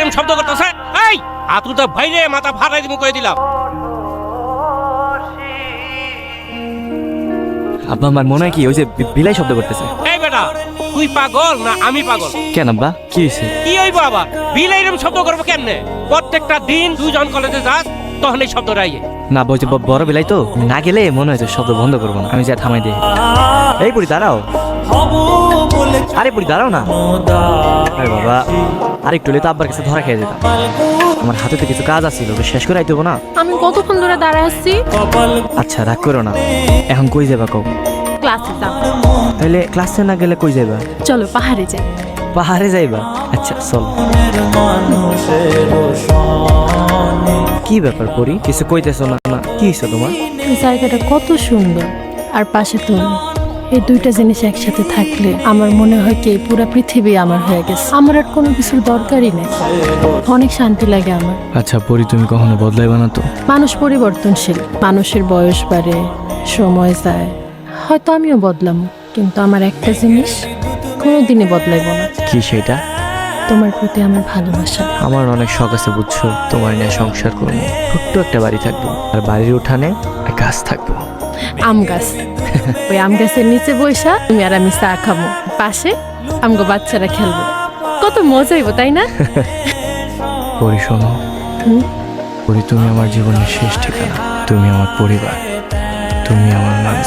এরকম শব্দ করতেছে? এই আতুটা ভাইরে মাথা ফাটাই দিমু কই দিলাম। আব্বা আমার মনে হয় কি ওই যে বিলাই শব্দ করতেছে। এই বেটা তুই পাগল না আমি পাগল? কেন আব্বা কি হয়েছে? কি হইব আবার? বিল এরকম শব্দ করবো কেমনে? প্রত্যেকটা দিন তুই যখন কলেজে যাস তখন এই শব্দটা আইয়ে। না বলছে বড় বিলাই তো, না গেলে মনে হয়েছে শব্দ বন্ধ করবো না, আমি যা থামাই দিই। এই বুড়ি দাঁড়াও, আরে বুড়ি দাঁড়াও না। আরে বাবা আর একটু হলে তো আব্বার কাছে ধরা খেয়ে যেতাম। আমার হাতে তো কিছু কাজ আছিল, ওটা শেষ করে আইতে হবো না? আমি কতক্ষণ ধরে দাঁড়ায় আসছি। আচ্ছা রাগ করো না, এখন কই যাবা কও? ক্লাসে যাব। তাহলে ক্লাসে না গেলে কই যাবা? চলো পাহাড়ে যাই। পাহাড়ে যাইবা? আচ্ছা চল। কি ব্যাপার পরি, কিছু কইতেছো না? না কি হইছে তোমার? এই জায়গাটা কত সুন্দর আর পাশে তুমি। এই দুইটা জিনিস একসাথে থাকলে আমার মনে হয় কি এই পুরো পৃথিবী আমার হয়ে গেছে। আমার আর কোনো কিছুর দরকারই নেই, অনেক শান্তি লাগে আমার। আচ্ছা পরি তুমি কখনো বদলাইবা না তো? মানুষ পরিবর্তনশীল, মানুষের বয়স বাড়ে, সময় যায়, হয়তো আমিও বদলাম, কিন্তু আমার একটা জিনিস কোনোদিনই বদলাইব না। কি সেটা? তোমার প্রতি আমার ভালোবাসা। আমার অনেক শখ আছে বুঝছো, তোমার নিয়ে সংসার করবো, ছোট্ট একটা বাড়ি থাকবো, আর বাড়ির উঠানে গাছ থাকবো, আম গাছ। ওই আম গাছের নিচে বৈশা তুমি আর আমি চা খাবো, পাশে আমগো বাচ্চারা খেলবো, কত মজা হইব তাই না? পরি শোনো, পরি তুমি আমার জীবনের শেষ ঠিকানা, তুমি আমার পরিবার, তুমি আমার নাম।